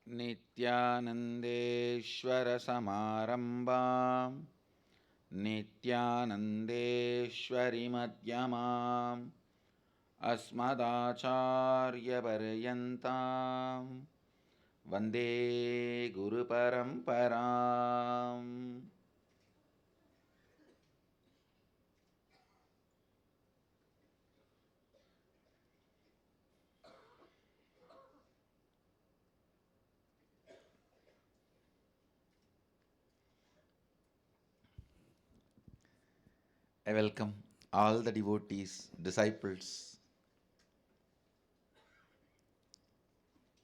नित्यानन्देश्वरसमारम्भां नित्यानन्देश्वरिमध्यमाम् अस्मदाचार्यपर्यन्तां वन्दे गुरुपरम्पराम्. I welcome all the devotees, disciples,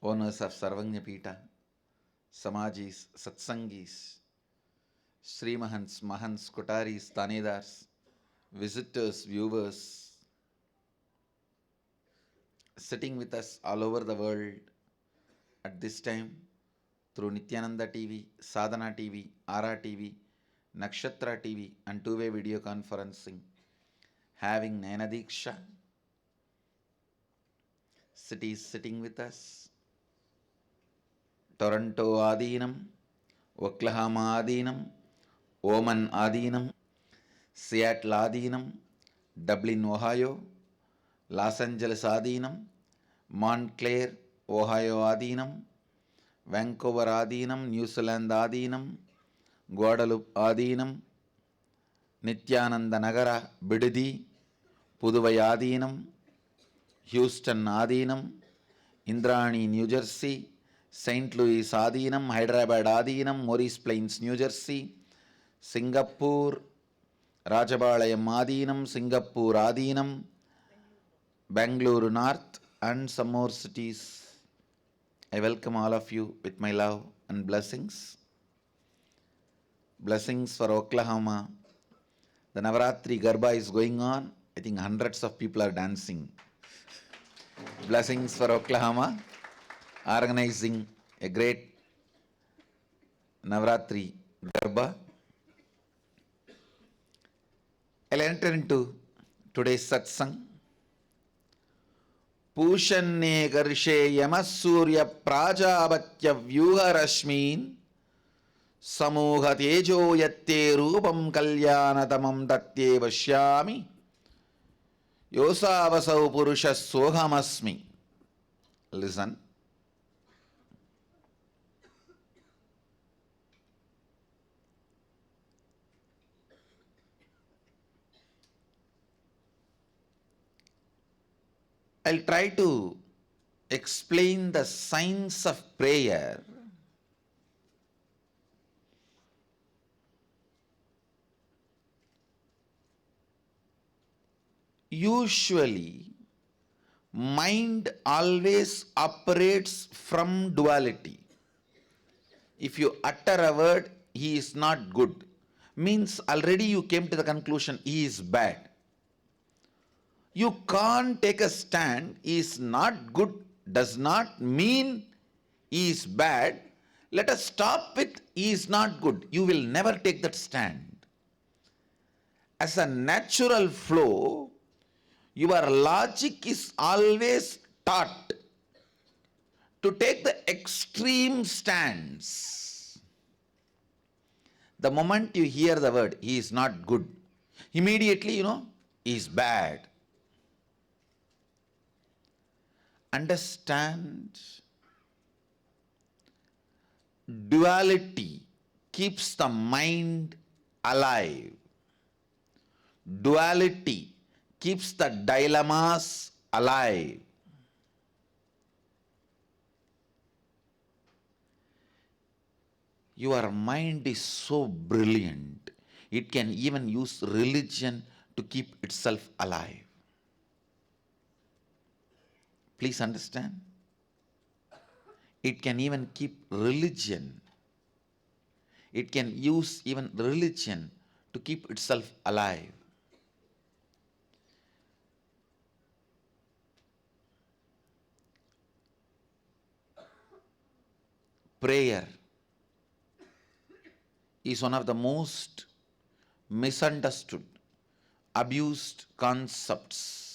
owners of Sarvanyapita, Samajis, Satsangis, Srimahants, Mahants, Kotaris, Tanedars, visitors, viewers, sitting with us all over the world at this time through Nithyananda TV, Sadhana TV, Ara TV, Nakshatra TV and two-way video conferencing, having Naina Diksha, cities sitting with us, Toronto Adinam, Oklahoma Adinam, Oman Adinam, Seattle Adinam, Dublin, Ohio, Los Angeles Adinam, Montclair, Ohio Adinam, Vancouver Adinam, New Zealand Adinam, Guadalupe Adinam, Nityananda Nagara, Bididi, Puduvai Adinam, Houston Adinam, Indrani, New Jersey, St. Louis Adinam, Hyderabad Adinam, Morris Plains, New Jersey, Singapore, Rajabalayam Adinam, Singapore Adinam, Bangalore North, and some more cities. I welcome all of you with my love and blessings. Blessings for Oklahoma. The Navaratri Garba is going on. I think hundreds of people are dancing. Blessings for Oklahoma, organizing a great Navaratri Garba. I'll enter into today's satsang. Pushanne Garshe Yamasurya Prajavatya Vyuha Rashmin Samoha Tejo Yatte Rupam Kalyanatamam Tatye Vashyami Yosavasau Purusha Sohamasmi. Listen. I'll try to explain the science of prayer usually. Mind always operates from duality. If you utter a word, he is not good, means already you came to the conclusion he is bad. You can't take a stand, he is not good, does not mean he is bad. Let us stop with he is not good. You will never take that stand. As a natural flow, your logic is always taught to take the extreme stance. The moment you hear the word, he is not good, immediately he is bad. Understand, duality keeps the mind alive. Duality keeps the dilemmas alive. Your mind is so brilliant, it can even use religion to keep itself alive. Please understand. It can even keep religion. It can use even religion to keep itself alive. Prayer is one of the most misunderstood, abused concepts.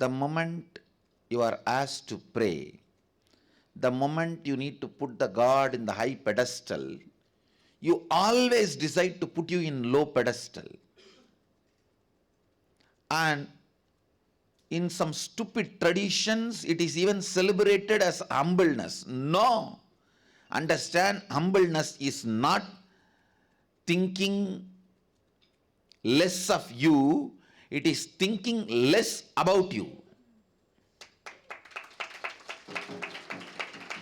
the moment you are asked to pray, the moment you need to put the God in the high pedestal, you always decide to put you in low pedestal. And in some stupid traditions, it is even celebrated as humbleness. No. Understand, humbleness is not thinking less of you, it is thinking less about you.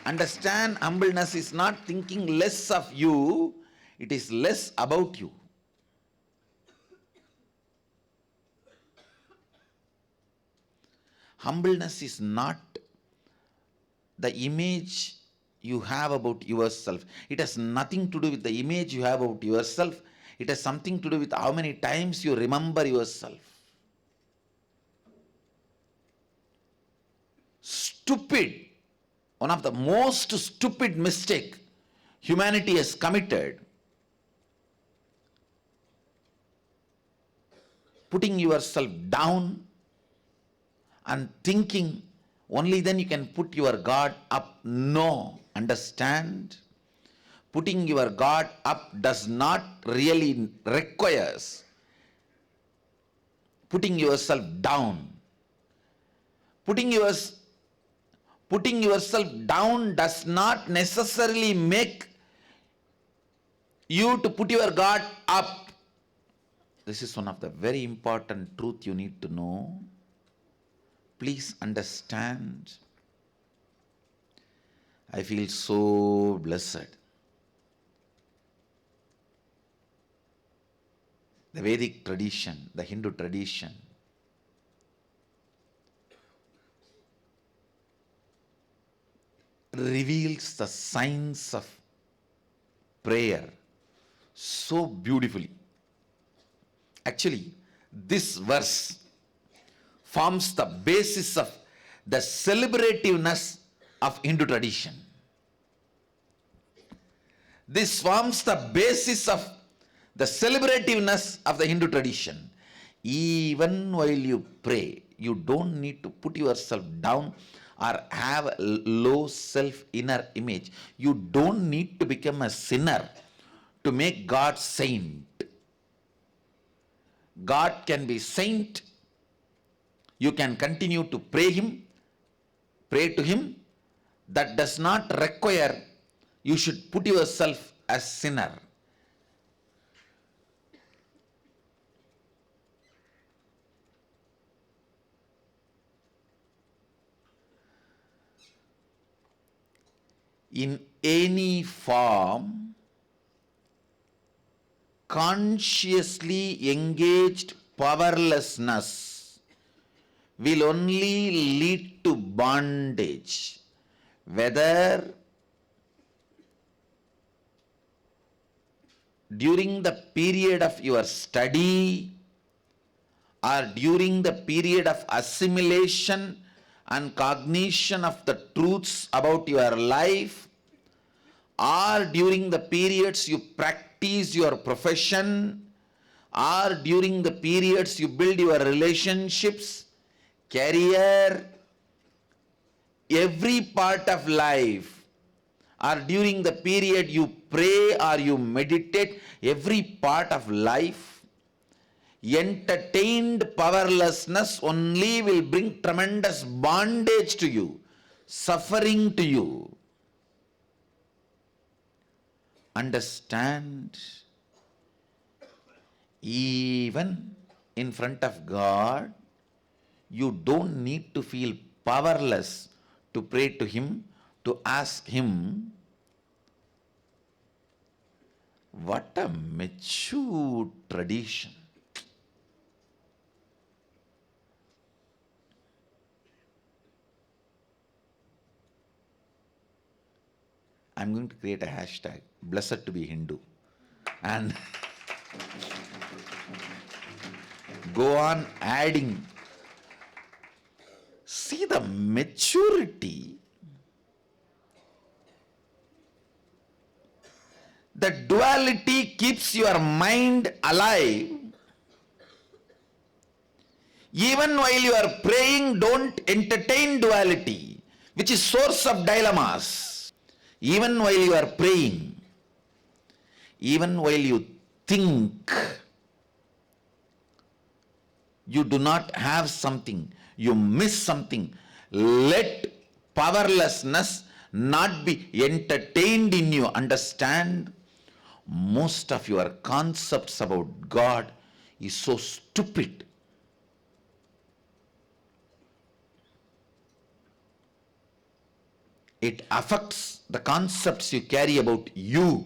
Understand, humbleness is not thinking less of you, it is less about you. Humbleness is not the image you have about yourself. It has nothing to do with the image you have about yourself. It has something to do with how many times you remember yourself. Stupid, one of the most stupid mistake humanity has committed, putting yourself down and thinking only then you can put your God up. No. Understand? Putting your God up does not really requires putting yourself down. Putting yourself down does not necessarily make you to put your God up. This is one of the very important truth you need to know. Please understand. I feel so blessed. The Vedic tradition, the Hindu tradition, reveals the science of prayer so beautifully. Actually, this verse forms the basis of the celebrativeness of Hindu tradition. This forms the basis of the celebrativeness of the Hindu tradition. Even while you pray, you don't need to put yourself down or have a low self inner image. You don't need to become a sinner to make God saint. God can be saint. You can continue to pray to him. That does not require you should put yourself as sinner. In any form, consciously engaged powerlessness will only lead to bondage, whether during the period of your study or during the period of assimilation and cognition of the truths about your life, or during the periods you practice your profession, or during the periods you build your relationships, career, every part of life, or during the period you pray or you meditate, every part of life, entertained powerlessness only will bring tremendous bondage to you, suffering to you. Understand, even in front of God, you don't need to feel powerless to pray to him, to ask him. What a mature tradition. I'm going to create a hashtag, blessed to be Hindu, and go on adding. See the maturity, the duality keeps your mind alive. Even while you are praying, don't entertain duality, which is source of dilemmas. Even while you are praying, even while you think you do not have something, you miss something, let powerlessness not be entertained in you. Understand, most of your concepts about God is so stupid. It affects the concepts you carry about you.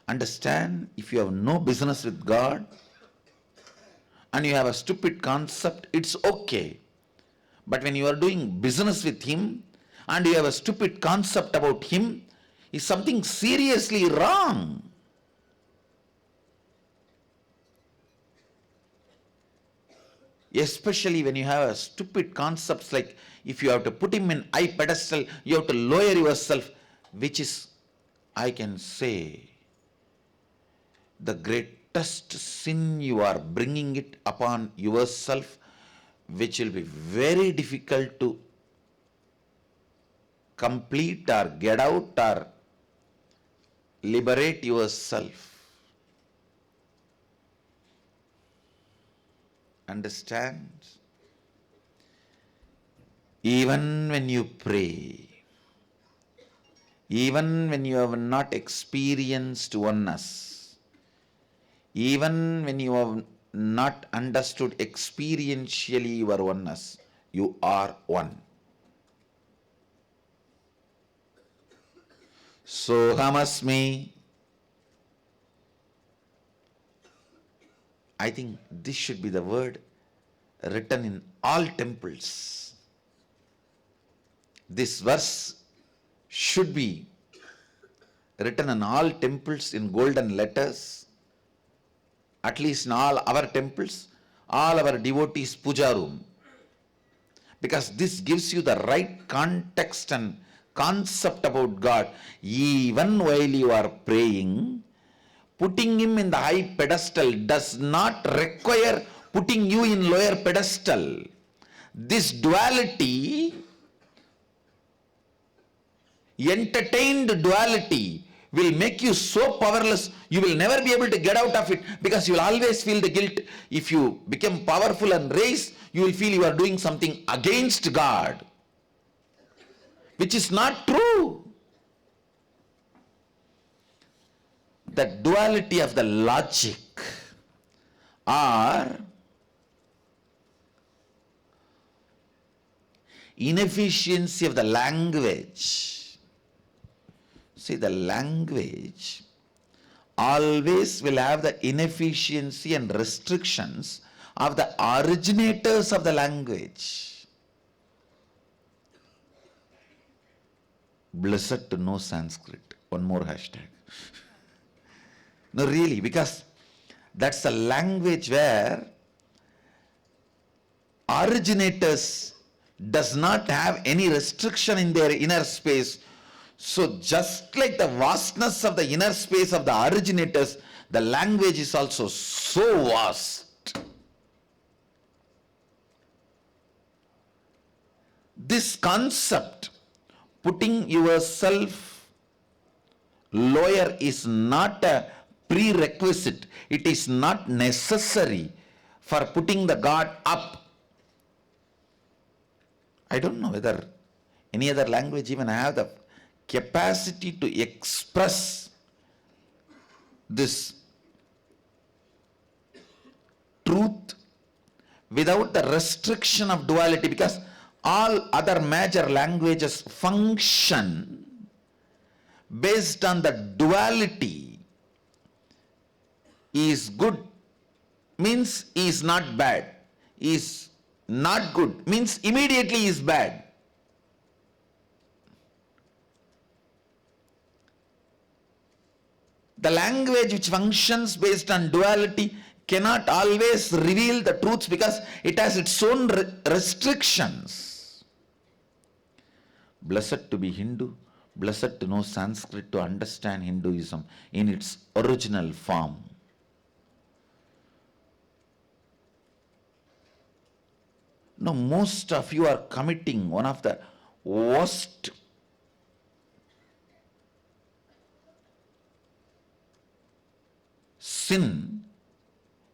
Understand, if you have no business with God and you have a stupid concept, it's okay. But when you are doing business with Him and you have a stupid concept about Him, is something seriously wrong. Especially when you have a stupid concepts like if you have to put Him in high pedestal, you have to lower yourself, which is, I can say, the greatest sin. You are bringing it upon yourself, which will be very difficult to complete or get out or liberate yourself. Understand? Even when you pray, even when you have not experienced oneness, even when you have not understood experientially your oneness, you are one. Sohamasmi. I think this should be the word written in all temples. This verse should be written in all temples in golden letters, at least in all our temples, all our devotees' puja room. Because this gives you the right context and concept about God. Even while you are praying, putting Him in the high pedestal does not require putting you in lower pedestal. This duality, entertained duality, will make you so powerless, you will never be able to get out of it, because you will always feel the guilt. If you become powerful and raised, you will feel you are doing something against God, which is not true. The duality of the logic or inefficiency of the language. See, the language always will have the inefficiency and restrictions of the originators of the language. Blessed to know Sanskrit. One more hashtag. No, really, because that's a language where originators does not have any restriction in their inner space. So just like the vastness of the inner space of the originators, the language is also so vast. This concept, putting yourself lower, is not a prerequisite. It is not necessary for putting the God up. I don't know whether any other language even have the capacity to express this truth without the restriction of duality, because all other major languages function based on the duality. Is good means is not bad, is not good means immediately is bad. The language which functions based on duality cannot always reveal the truths because it has its own restrictions. Blessed to be Hindu, blessed to know Sanskrit to understand Hinduism in its original form. No, most of you are committing one of the worst sin.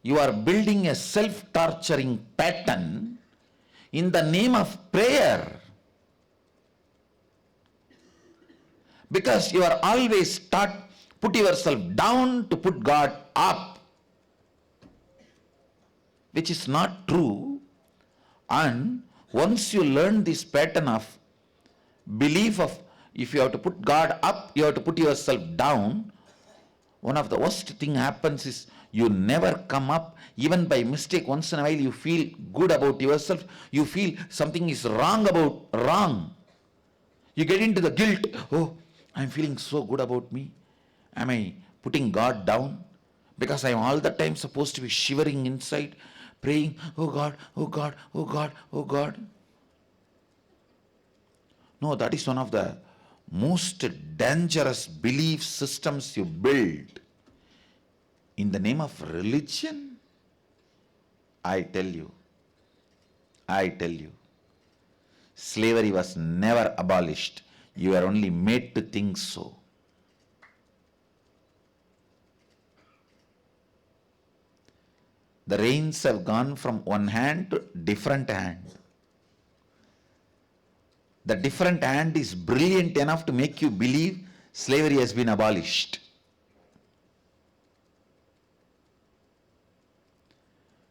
You are building a self-torturing pattern in the name of prayer. Because you are always taught, put yourself down to put God up, which is not true. And once you learn this pattern of belief of, if you have to put God up, you have to put yourself down, one of the worst thing happens is you never come up. Even by mistake, once in a while you feel good about yourself, you feel something is wrong. You get into the guilt. Oh, I'm feeling so good about me. Am I putting God down? Because I'm all the time supposed to be shivering inside, praying, oh God, oh God, oh God, oh God. No, that is one of the most dangerous belief systems you build. In the name of religion, I tell you, slavery was never abolished. You are only made to think so. The rains have gone from one hand to different hand. The different hand is brilliant enough to make you believe slavery has been abolished.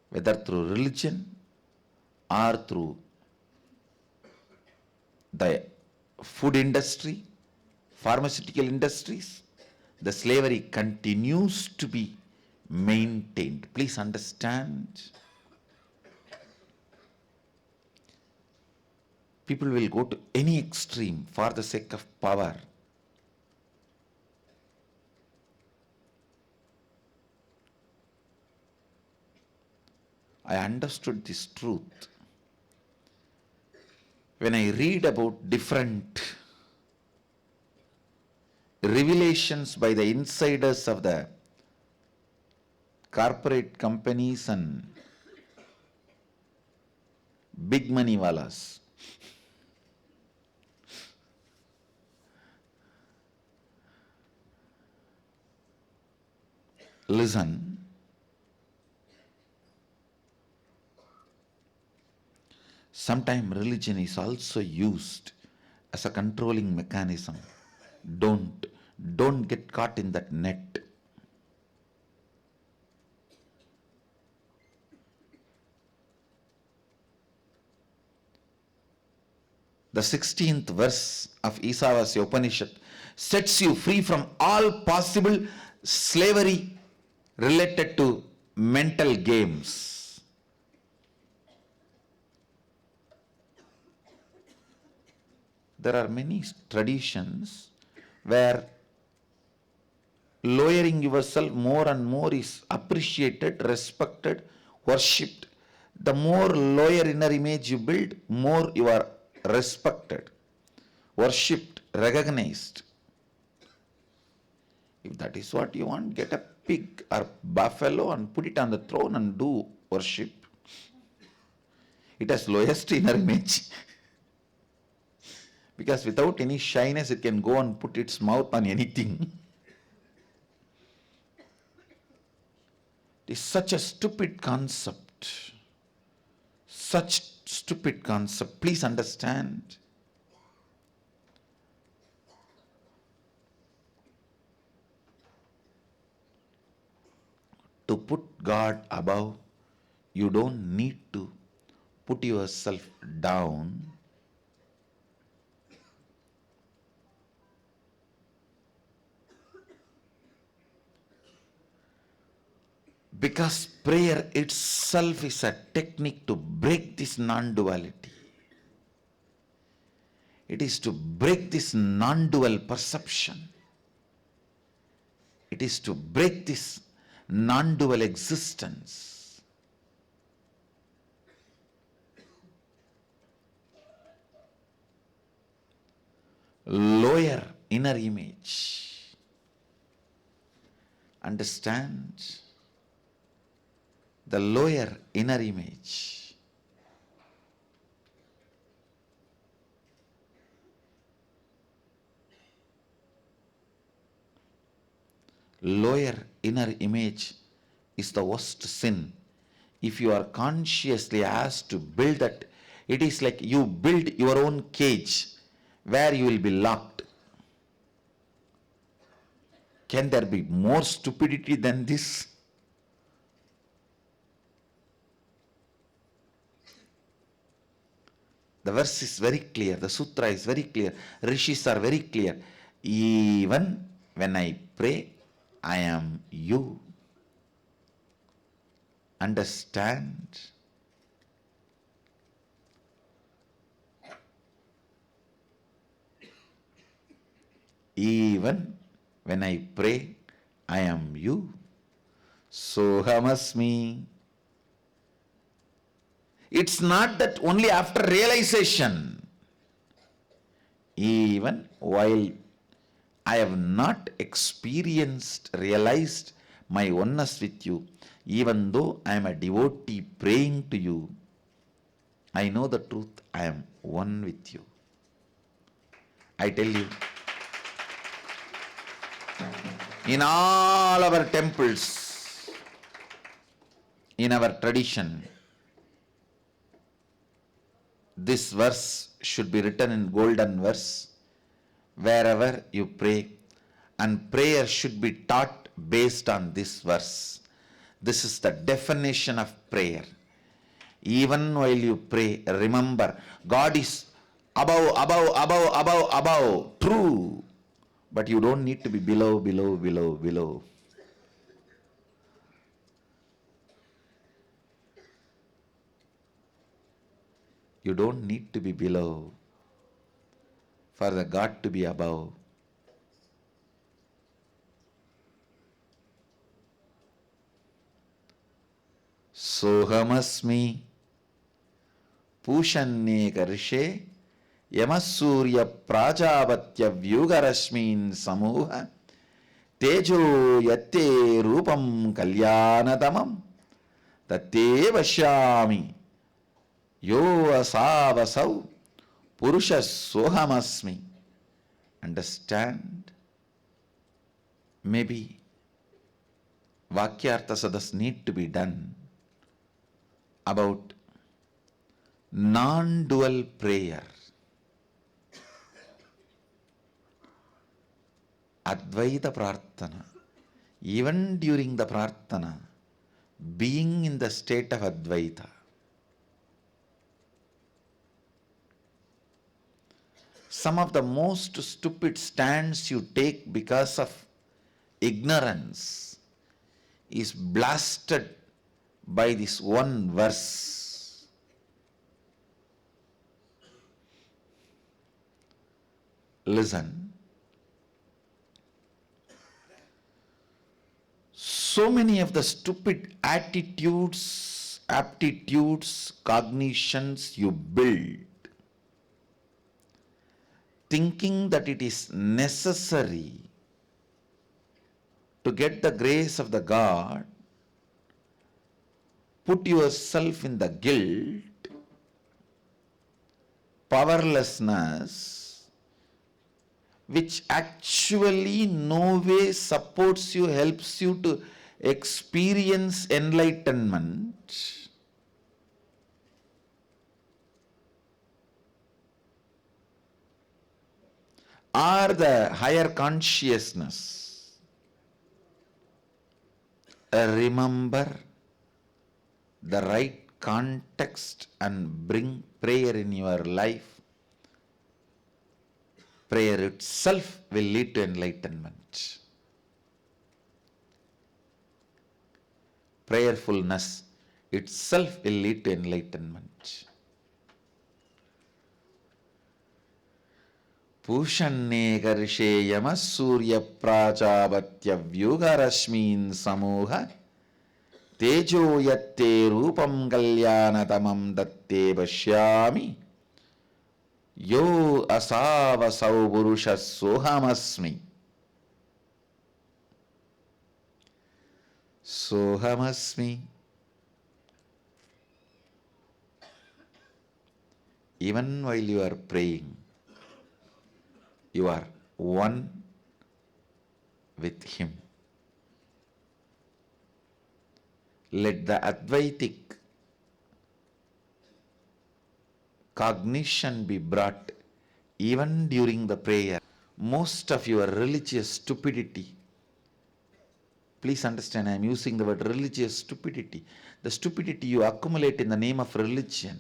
Whether through religion or through the food industry, pharmaceutical industries, the slavery continues to be maintained. Please understand. People will go to any extreme for the sake of power. I understood this truth when I read about different revelations by the insiders of the corporate companies and big money wallas. Listen. Sometimes religion is also used as a controlling mechanism. Don't get caught in that net. The 16th verse of Isa Upanishad sets you free from all possible slavery related to mental games. There are many traditions where lowering yourself more and more is appreciated, respected, worshipped. The more lower inner image you build, more you are respected, worshipped, recognized. If that is what you want, get a pig or buffalo and put it on the throne and do worship. It has lowest inner image. Because without any shyness, it can go and put its mouth on anything. It is such a stupid concept. Such stupid concept. Please understand. To put God above, you don't need to put yourself down. Because prayer itself is a technique to break this non-duality. It is to break this non-dual perception. It is to break this non-dual existence. Lower inner image. Understand? The lower inner image. Lower inner image is the worst sin. If you are consciously asked to build that, it is like you build your own cage where you will be locked. Can there be more stupidity than this? The verse is very clear, the sutra is very clear, rishis are very clear. Even when I pray, I am you. Understand? Even when I pray, I am you. Sohamasmi. It's not that only after realization. Even while I have not realized my oneness with you, even though I am a devotee praying to you, I know the truth, I am one with you. I tell you, in all our temples, in our tradition, this verse should be written in golden verse wherever you pray, and prayer should be taught based on this verse. This is the definition of prayer. Even while you pray, remember, God is above, true. But you don't need to be below. You don't need to be below for the God to be above. Sohamasmi Pushanye Karishe Yamasurya Prajavatya Vyugarashmin Samuha Tejo Yatte Rupam Kalyanadamam Tate Vashyami Yo Asavasau Purusha Sohamasmi. Understand? Maybe Vakyartha Sadas need to be done about non-dual prayer. Advaita Prarthana. Even during the Prarthana, being in the state of Advaita. Some of the most stupid stands you take because of ignorance is blasted by this one verse. Listen. So many of the stupid attitudes, aptitudes, cognitions you build, thinking that it is necessary to get the grace of the God, put yourself in the guilt, powerlessness, which actually no way supports you, helps you to experience enlightenment. Or the higher consciousness. Remember the right context and bring prayer in your life. Prayer itself will lead to enlightenment. Prayerfulness itself will lead to enlightenment. Pushanye Karishe Yama Surya Prajavatya Vyugarashmin Samoha Tejo Yatte Rupam Kalyanatamam Datte Vashyami Yo Asavasau Purusha Sohamasmi. Sohamasmi. Even while you are praying, you are one with Him. Let the Advaitic cognition be brought even during the prayer. Most of your religious stupidity, please understand, I am using the word religious stupidity. The stupidity you accumulate in the name of religion,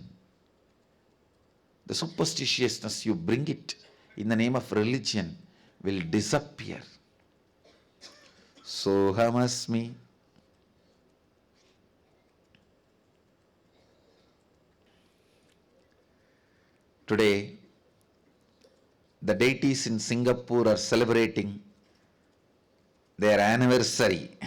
the superstitiousness you bring it in the name of religion will disappear. Sohamasmi. Today, the deities in Singapore are celebrating their anniversary.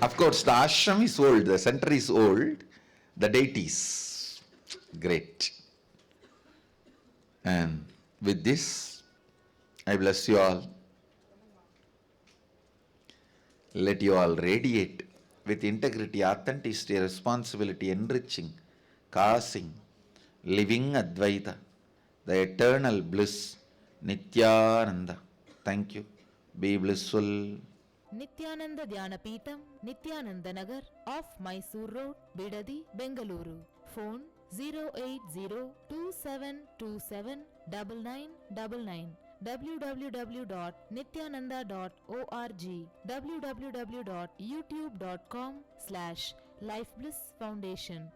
Of course, the ashram is old, the center is old, the deities, great. And with this, I bless you all. Let you all radiate with integrity, authenticity, responsibility, enriching, causing, living Advaita, the eternal bliss, Nithyananda. Thank you. Be blissful. Nithyananda Dhyanapitham, Nithyananda Nagar, off Mysore Road, Bidadi, Bengaluru. Phone 08027279999. www.nithyananda.org, www.youtube.com/Life Bliss Foundation.